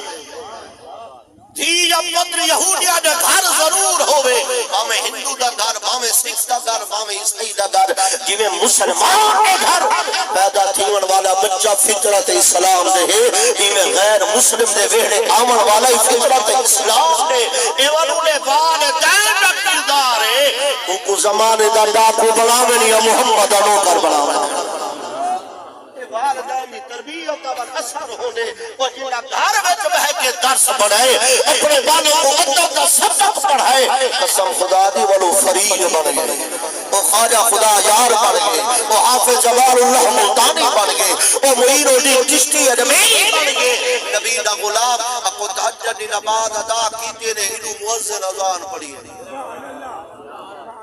تھی یا پتر یہودیہ دا گھر ضرور ہوئے ہمیں ہندو دا گھر ہمیں سکھ دا گھر ہمیں عیسائی دا گھر جویں مسلمان کے گھر پیدا تھیون والا بچہ فطرت اسلام دے ہے جویں غیر مسلم دے ویڑے آمن والا ہی فطرت اسلام دے ایوانوں نے والدین دا کردار ہے کو زمانے دا ڈاکو بڑھاویں یا محمد انو کر بڑھاویں والدین تربیت اور اثر ہونے اور جنہا گھر وچ بہ کے درس پڑھائے اپنے بالوں کو ادب کا سبق پڑھائے قسم خدا دی ولو فرید بن گئے وہ خواجہ خدا یار بن گئے وہ حافظ جوال اللہ ملتانی بن گئے وہ معین الدین چشتی اجمیری بن گئے نبی دا غلام اکو تہجد نماز ادا کیتے نے ہندو مؤذن اذان پڑھی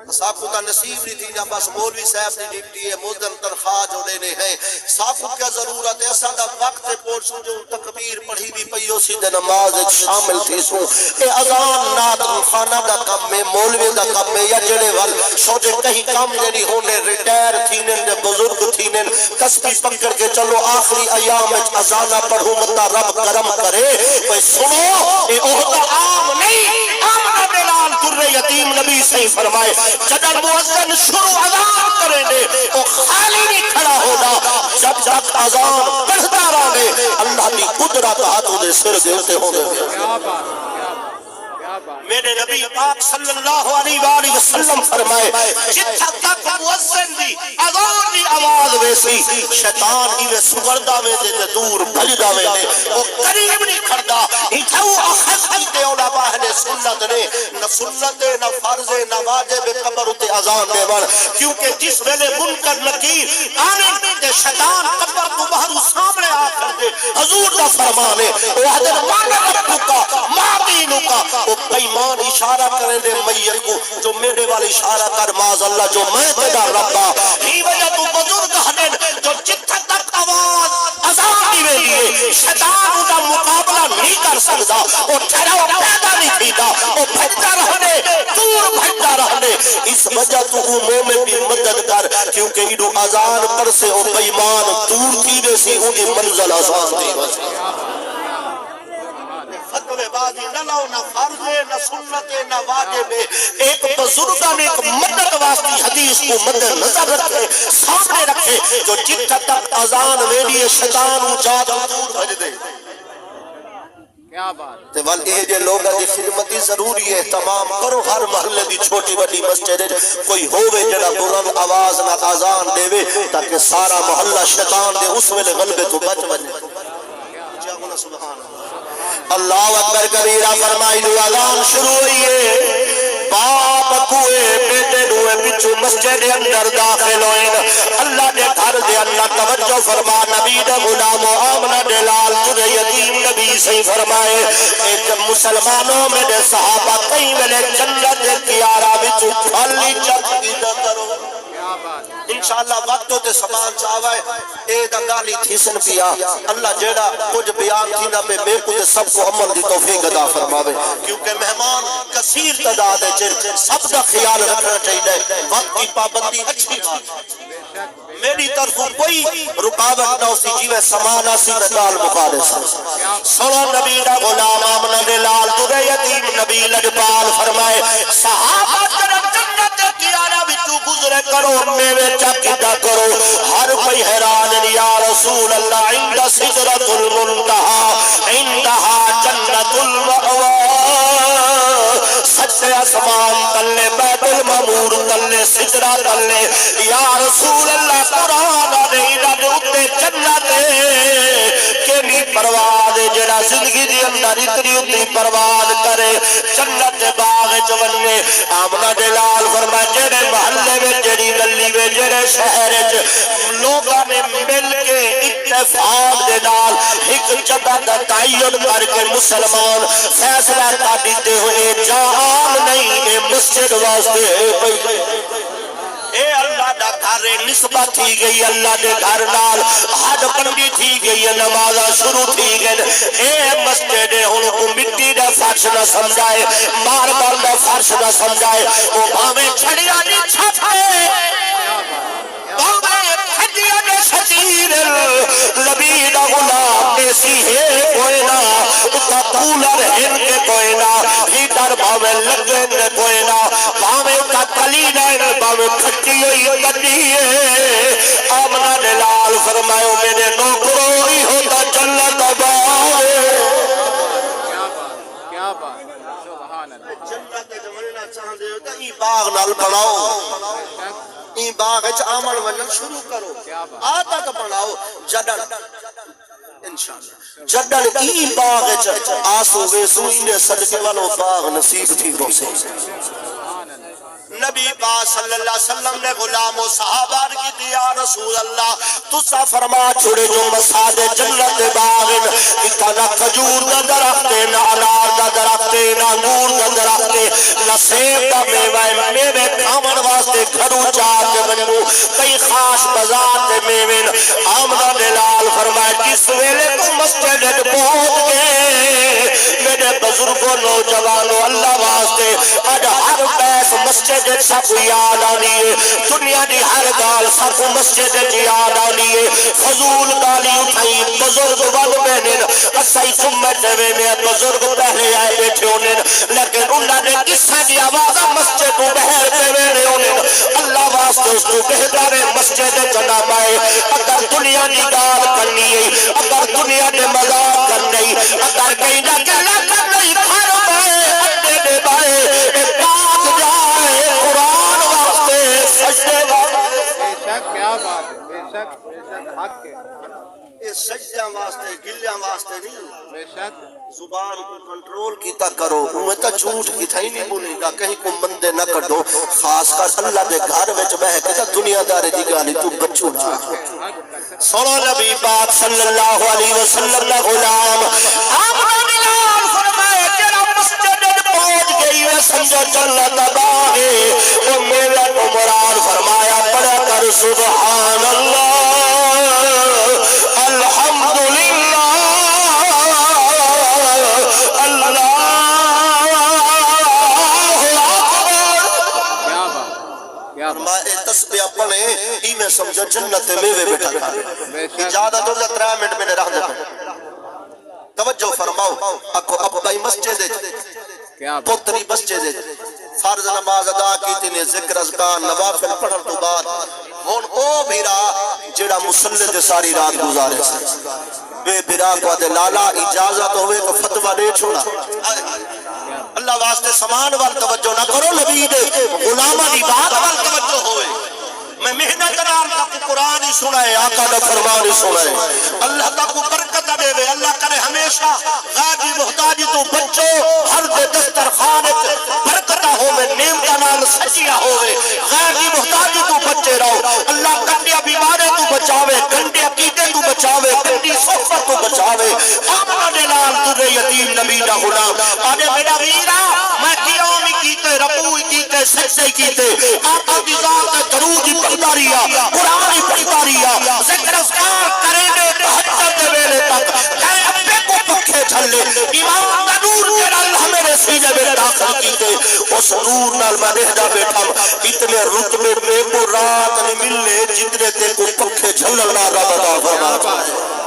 ساکھو کا نصیب نہیں تھی جب بس مولوی صاحب نے ڈیوٹی ہے مؤذن تنخواہ جو لینے ہیں ساکھو کیا ضرورت ہے ایسا دا وقت پوچھو جو تکبیر پڑھی بھی پیو سیدھے نماز شامل تھی سو اے اذان نات خانہ دا کم میں مولوی دا کم میں یا جڑے وال شوجے کہیں کم نہیں ہونے ریٹائر تھینن دے بزرگ تھینن تسبیح پکڑ کے چلو آخری ایام وچ اذانہ پڑھو متا رب کرم کرے کوئی سنو اے عہدہ عام نہیں آمنہ بلال در یتیم نبی صحیح فرمائے جدر مؤذن شروع اذان کریں دے وہ خالی نہیں کھڑا ہوگا جب تک اذان پڑھتا رہے اللہ کی قدرت ہاتھوں دے سر دیتے ہوں گے میرے نبی پاک صلی اللہ علیہ وآلہ وسلم فرمائے جتھا تک مؤذن دی اذان دی آواز ویسی شیطان ہی سوردہ میں دے دور بھجدہ میں دے وہ قریب نہیں کھڑتا ہیتھو اخذ دے اولا باہنے سنت نے نہ سنت نہ فرض نہ واجب قبر تے اذان دے بڑھ کیونکہ جس ویلے منکر نکیر آنے دے شیطان قبر کو باہر سامنے آ کر دے حضور دا فرمانے وہ حضر مانا ربو کا مابینو کا وہ بیمان اشارہ کریں دے میت کو جو میرے والی اشارہ کر ماذ اللہ جو میں تیرا ربا ہی وجہ تو بزرگ ہنن جو جتھا تک آواز اذان دیوے لیے شیطان دا مقابلہ نہیں کر سکتا وہ ٹھہرا پیدا نہیں تھیتا وہ بھجتا رہنے دور بھجتا رہنے اس وجہ تو مومن بھی مدد کر کیونکہ انہوں اذان پر سے وہ بیمان دور تھیوے سی انہیں منزل آسان دی فتوے بازی نہ لو نہ فرض نہ سنت نہ واجب ایک بزرگان ایک مدد واسطی حدیث کو مد نظر رکھے سامنے رکھے جو جتھا تک اذان ویلی شیطان جاد دور بھج دے کیا بات ول اے جے لوگاں دی خدمتی ضروری ہے تمام کرو ہر محلے دی چھوٹی بڑی مسجد کوئی ہووے جڑا بلند آواز نہ اذان دے تاکہ سارا محلہ شیطان دے اس ویلے غلبے تو بچ وجے سبحان اللہ اللہ اکبر کبیرہ فرمائی دو اذان شروع ہوئی ہے باپ کوئے بیٹے دوئے پچھو مسجد اندر داخل ہوئے اللہ نے گھر دے اللہ توجہ فرما نبی دے غلام و آمنہ دے لال تجھے یتیم نبی سے فرمائے ایک مسلمانوں میں دے صحابہ کئی ملے جنت کیارا بچو پھلی چک کی کرو انشاءاللہ وقت ہوتے سامان چاہوائے اے دنگالی تھیسن پیا اللہ جیڑا کچھ بیان تھی نہ پہ بے کچھ سب کو عمل دی توفیق عطا فرماوے کیونکہ مہمان کثیر تعداد ہے جن سب کا خیال رکھنا چاہیے وقت کی پابندی اچھی بات میری طرف کوئی رکاوٹ نہ اسی جیوے سمانا سی نکال مقادر سنو نبی دا غلام آمنہ دے لال تُرے یتیم نبی لجپال فرمائے صحابہ طرف جنت کیارا بھی تو گزرے کرو میوے چاکیدہ کرو ہر کوئی حیران یا رسول اللہ عند سدرت المنتہا عندہا جنت المأوى سچے اسمان تلے بیت المعمور تلے سجرہ تلے یا رسول اللہ قرآن آدھے اتے جنت کہ نہیں پرواد جڑا زندگی دی اندر اتنی اتنی پرواد کرے جنت باغ جونے آمنہ دلال فرمائے جڑے محلے میں جڑی گلی میں جڑے شہر لوگاں نے مل کے اتفاق دے نال ایک جگہ دا تعین کر کے مسلمان فیصلہ کا دیتے ہوئے جہان نہیں اے مسجد واسطے اے اللہ دا گھر نسبت تھی گئی اللہ دے گھر نال حد بندی تھی گئی نمازہ شروع تھی گئی اے مسجد ہن کو مٹی دا فرش نہ سمجھائے ماربل دا فرش نہ سمجھائے وہ بھاویں چھڑیا نہیں چھپے بھاویں کھجیا نے شجیر لبید غلام ایسی ہے کوئی نہ اتا کولر ہن کے کوئی نہ ہیٹر بھاویں لگن کے کوئی نہ بھاویں کا تلینا بھاویں کھٹی ہوئی گڈی ہے آمنہ دلال فرمائے میرے نوکروں ہی ہوتا جنت باغ کیا بات سبحان اللہ جنت جمعنا چاہتے ہوتا ہی باغ نال بڑھاؤ این باغ اچھ عمل ونن شروع کرو آتا کا بڑھاؤ جڈن انشاءاللہ جڈن این باغ اچھ آسو ویسو اندے صدقے والو باغ نصیب تھی گو سے نبی پاک صلی اللہ علیہ وسلم نے غلام و صحابہ کی دی یا رسول اللہ تسا فرما چھوڑے جو مساد جنت باغن اتنا کھجور دا درختے نہ انار دا دراختے نہ انگور دا درختے نہ سیب دا میوہ میوے کھامن واسطے گھرو چار کے بنو کئی خاص بازار دے میوین آمدہ دلال فرمائے جس ویلے تو مسجد پہنچ گئے میرے بزرگوں نوجوانوں اللہ واسطے اج ہر بیس مسجد سب کو یاد آنی ہے دنیا دی ہر گال سب کو مسجد یاد آنی ہے فضول گالی اٹھائی بزرگ بل بینن اسائی سمت میں بزرگ پہلے آئے بیٹھے ہونے لیکن انہوں نے قصہ دی آوازہ مسجد کو بہر پہ وینے ہونے اللہ واسطے اس کو بہتر مسجد جناب آئے اگر دنیا دی گال کرنی ہے اگر دنیا دی مذاق کرنی اگر کہیں نہ کہنا کرنی گھر بائے اٹھے دے بائے پاک جائے قرآن واسطے سجدے بے شک کیا بات ہے بے شک حق ہے یہ سجدہ واسطے گلیاں واسطے نہیں بے شک زبان کو کنٹرول کیتا کرو انہیں تا جھوٹ کی تھا ہی نہیں بولے گا کہیں کو مندے نہ کٹو خاص کر اللہ دے گھر وچ بہ کے دنیا دارے دی گالی تو بچو نہ سنو نبی پاک صلی اللہ علیہ وسلم نے غلام آمنہ دلال فرمائے تیرا مسجد پہنچ گئی ہے سمجھو جنت باغے وہ میرے کو مراد فرمایا پڑھا کر سبحان اللہ الحمدللہ تسبیح پڑھے ہی میں سمجھو جنت میوے بیٹھا کھا اجازت ہو جا 3 منٹ میں نے رہ جاتا توجہ فرماؤ اکو اب بھائی مسجد ہے پتری مسجد ہے فرض نماز ادا کی تینے ذکر اذکار نوافل پڑھن تو بعد ہون او بھیرا جڑا مسلح دے ساری رات گزارے سے بے بھیرا کو دے لالا اجازت ہوئے تو فتوہ دے چھوڑا اللہ واسطے سامان وال توجہ نہ کرو نبی دے غلامہ دی بات وال توجہ ہوئے میں محنت کرار کا قرآن ہی سنائے آقا دا فرمان ہی سنائے اللہ تا کو برکت دے وے اللہ کرے ہمیشہ غازی محتاجی تو بچو ہر دے دسترخوان برکتہ ہوئے نعمتہ نال سجیہ ہوئے غازی محتاجی تو بچے رہو اللہ کنڈیا بیمارے تو بچاوے کنڈے عقیدے تو بچاوے کنڈی صحبت تو بچاوے آمنہ دلال تر یتیم نبی دا غلام آنے میرا غیرہ میں قیامی کیتے رکوعی کیتے سجدے کیتے آقا کی ذات درود ہی پڑھتا رہیا قرآن ہی پڑھتا رہیا ذکر اذکار کرے دے تہجد دے ویلے تک کہے اپنے کو پکھے جھلے ایمان دا نور جڑا اللہ میرے سینے میں داخل کیتے اس نور نال میں رہدا بیٹھا اتنے رتبے میں کو رات نہیں ملے جتنے تے کو پکھے جھلنا رب عطا فرما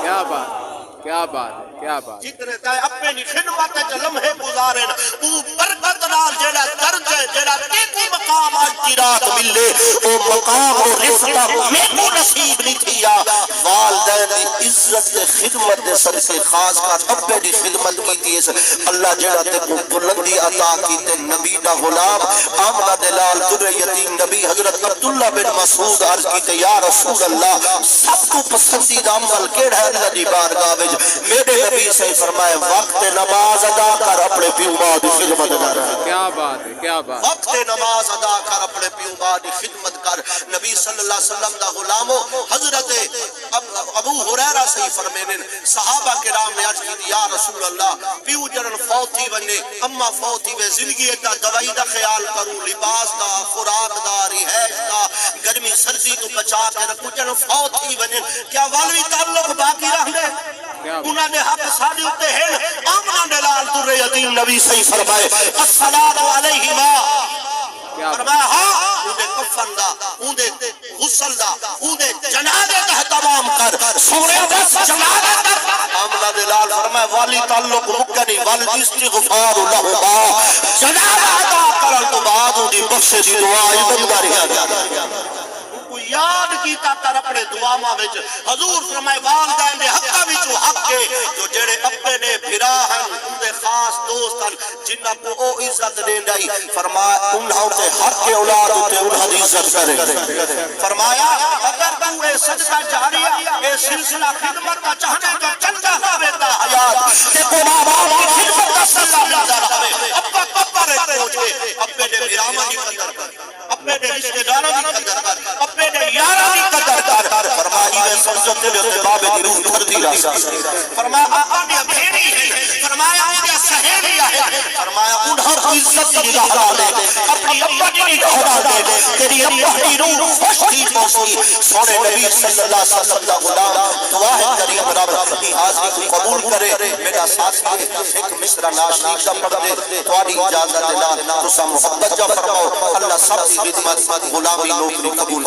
کیا بات کیا بات کیا بات جتنے تائے اپنی خدمت جو لمحے گزارے وہ برکت نال جڑا درج ہے جڑا تیکو مقام آج کی رات ملے وہ مقام و رفقہ میں کو نصیب نہیں تھیا والدین دی عزت دے خدمت دے سر سے خاص کر ابے دی خدمت کی تھی اللہ جڑا تے کو بلندی عطا کیتے نبی دا غلام آمنہ دلال در یتیم نبی حضرت عبداللہ بن مسعود عرض کیتے یا رسول اللہ سب کو پسندیدہ عمل کیڑا ہے اللہ دی بارگاہ وچ میرے نبی سے فرمائے وقت نماز ادا کر اپنے پیو ماں دی خدمت کر کیا بات ہے کیا بات وقت نماز ادا کر اپنے پیو ماں دی خدمت کر نبی صلی اللہ علیہ وسلم دا غلامو حضرت ابو ہریرہ سے فرمینے صحابہ کرام نے عرض کی یا رسول اللہ پیو جرن فوت تھی ونے اما فوت تھی وے زندگی دا دوائی دا خیال کروں لباس دا خوراک دا رہائش دا گرمی سردی تو بچا کے رکھوں جرن فوت تھی ونے کیا والوی تعلق باقی رہ گئے انہوں نے حق سادی ہوتے ہیں آمنہ دلال در یتیم نبی صحیح فرمائے السلام علیہما فرمایا ہاں اندے کفن دا اندے غسل دا اندے جنازے دا تمام کر سورے بس جنازے دا آمنہ دلال فرمایا والی تعلق مکنی والی استغفار لہما جنازہ ادا کرن تو بعد اندی بخش دی دعائی بنداری یاد کیتا کر اپنے دعا ماں وچ حضور فرمائے والدین دے حقاں وچوں حق کے جو جڑے ابے نے بھرا ہیں ان دے خاص دوست ہیں جنہاں کو او عزت دیندا ہی فرمایا انہاں تے حق کے اولاد تے انہاں دی عزت کرے فرمایا اگر تو اے سجدہ جاریہ اے سلسلہ خدمت کا چاہنے کا چلتا ہوے تا حیات تے کو ماں باپ کی خدمت کا سلسلہ ملتا رہے ابا پپا رہتے ہو جے ابے نے بھراواں دی قدر کر اپنے رشتہ داروں کی قدر کر اپنے یاراں کی قدر کر فرمایا اے سرزت دے تے باب دی روح کر دی راسا فرمایا آقا نے بھیڑی ہے فرمایا اے سہیلی ہے فرمایا انہاں کو عزت دی نگاہ دے اپنی ابا کی نگاہ دے تیری ابا کی روح خوش تھی پہنچی سونے نبی صلی اللہ علیہ وسلم دا غلام دعا ہے کریم رب اپنی حاضری کو قبول کرے میرا ساتھی ایک مصرع ناشریف دا پڑھ دے تواڈی اجازت دے نال تساں محبت جا فرماؤ اللہ سب دی خدمت غلامی نوکری قبول